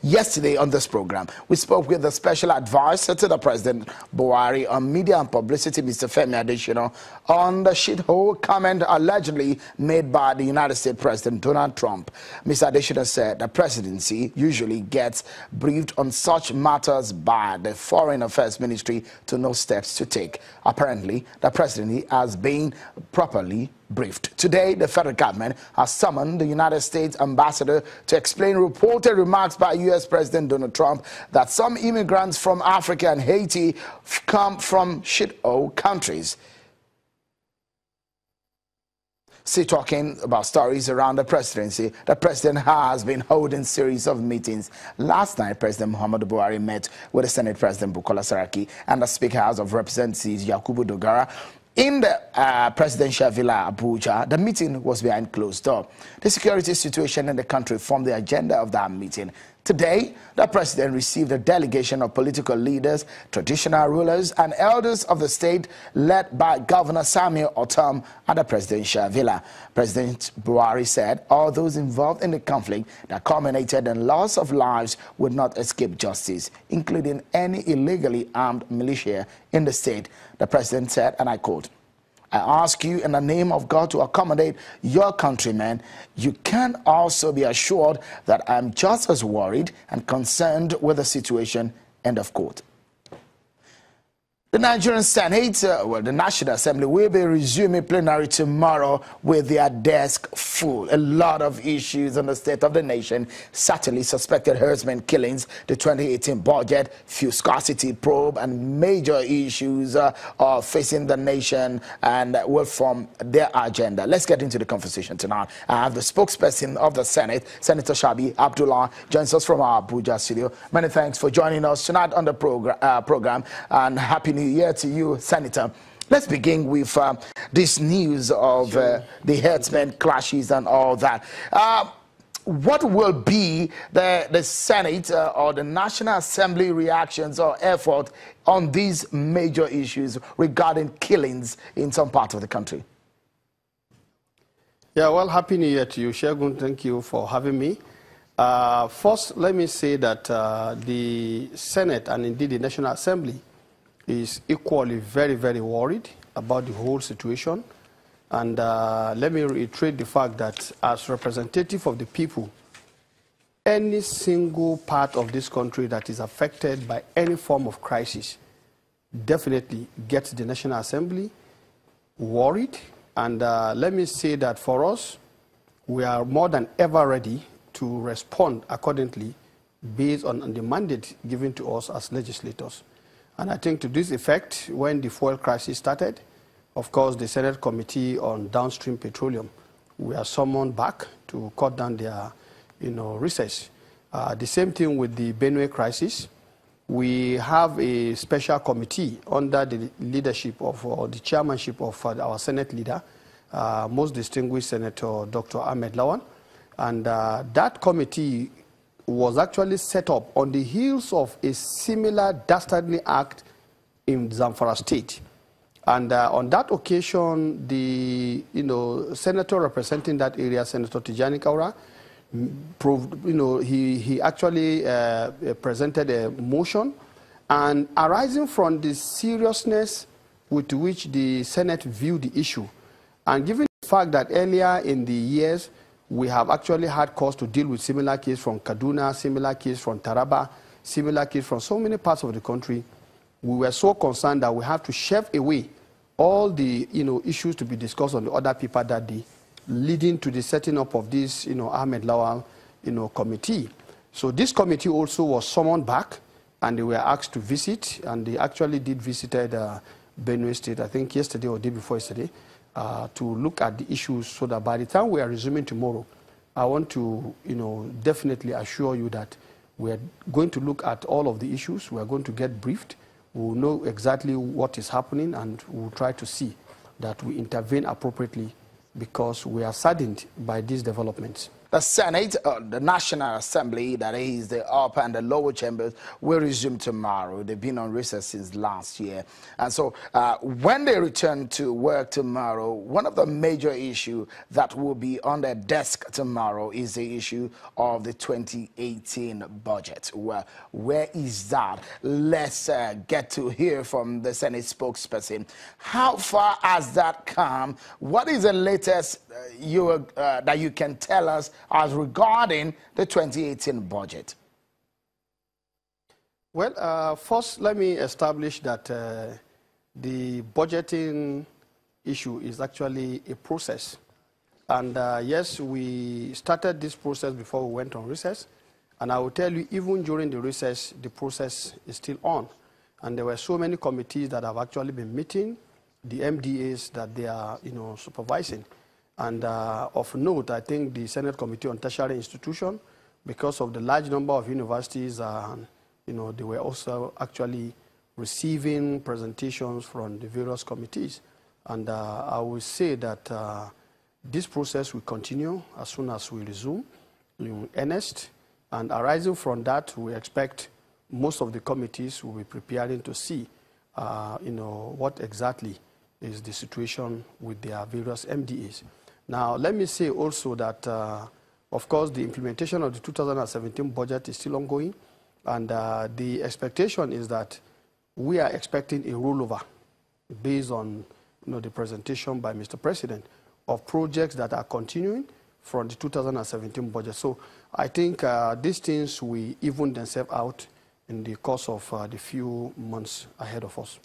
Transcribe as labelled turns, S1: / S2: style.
S1: Yesterday on this program, we spoke with the special advisor to the President Buhari on media and publicity, Mr. Femi Adesina, on the shithole comment allegedly made by the United States President Donald Trump. Mr. Adesina said the presidency usually gets briefed on such matters by the Foreign Affairs Ministry to know steps to take. Apparently, the presidency has been properly briefed. Today, the federal government has summoned the United States ambassador to explain reported remarks by U.S. President Donald Trump that some immigrants from Africa and Haiti come from shithole countries. Still talking about stories around the presidency, the president has been holding series of meetings. Last night, President Muhammadu Buhari met with the Senate President Bukola Saraki and the Speaker House of Representatives Yakubu Dogara in the presidential villa Abuja. The meeting was behind closed door. The security situation in the country formed the agenda of that meeting. Today, the president received a delegation of political leaders, traditional rulers, and elders of the state led by Governor Samuel Otom at the presidential villa. President Buhari said all those involved in the conflict that culminated in loss of lives would not escape justice, including any illegally armed militia in the state. The president said, and I quote, "I ask you in the name of God to accommodate your countrymen. You can also be assured that I'm just as worried and concerned with the situation," end of quote. The Nigerian Senate, the National Assembly, will be resuming plenary tomorrow with their desk full. A lot of issues on the state of the nation, certainly suspected herdsmen killings, the 2018 budget, fuel scarcity probe, and major issues are facing the nation and will form their agenda. Let's get into the conversation tonight. I have the spokesperson of the Senate, Senator Shabi Abdullah, joins us from our Abuja studio. Many thanks for joining us tonight on the program, and happy New Year to you, Senator. Let's begin with this news of the herdsmen clashes and all that. What will be the Senate or the National Assembly reactions or effort on these major issues regarding killings in some parts of the country?
S2: Yeah, well, happy New Year to you, Shegun. Thank you for having me. First, let me say that the Senate and indeed the National Assembly is equally very, very worried about the whole situation. And let me reiterate the fact that as representative of the people, any single part of this country that is affected by any form of crisis definitely gets the National Assembly worried. And let me say that for us, we are more than ever ready to respond accordingly based on the mandate given to us as legislators. And I think to this effect, when the fuel crisis started, of course, the Senate Committee on Downstream Petroleum were summoned back to cut down their, recess. The same thing with the Benue crisis. We have a special committee under the leadership of, or the chairmanship of our Senate leader, most distinguished Senator Dr. Ahmed Lawan. And that committee was actually set up on the heels of a similar dastardly act in Zamfara State. And on that occasion, the senator representing that area, Senator Tijani Kaura, he actually presented a motion, and arising from the seriousness with which the Senate viewed the issue, and given the fact that earlier in the years, we have actually had cause to deal with similar case from Kaduna, similar case from Taraba, similar case from so many parts of the country. We were so concerned that we have to shove away all the issues to be discussed on the other paper that day, leading to the setting up of this Ahmed Lawal committee. So this committee also was summoned back, and they were asked to visit, and they actually did visited Benue State, I think yesterday or day before yesterday, to look at the issues, so that by the time we are resuming tomorrow, I want to definitely assure you that we are going to look at all of the issues. We are going to get briefed. We will know exactly what is happening, and we will try to see that we intervene appropriately, because we are saddened by these developments.
S1: the Senate, the National Assembly, that is the upper and the lower chambers, will resume tomorrow. They've been on recess since last year. And so when they return to work tomorrow, one of the major issues that will be on their desk tomorrow is the issue of the 2018 budget. Well, where is that? Let's get to hear from the Senate spokesperson. How far has that come? What is the latest that you can tell us as regarding the 2018 budget?
S2: Well, first, let me establish that the budgeting issue is actually a process. And yes, we started this process before we went on recess. And I will tell you, even during the recess, the process is still on. And there were so many committees that have actually been meeting, the MDAs that they are, supervising. And of note, I think the Senate Committee on Tertiary Institution, because of the large number of universities, they were also actually receiving presentations from the various committees. And I will say that this process will continue as soon as we resume in earnest. And arising from that, we expect most of the committees will be preparing to see, what exactly is the situation with their various MDAs. Now, let me say also that, of course, the implementation of the 2017 budget is still ongoing, and the expectation is that we are expecting a rollover based on the presentation by Mr. President of projects that are continuing from the 2017 budget. So I think these things will even themselves out in the course of the few months ahead of us.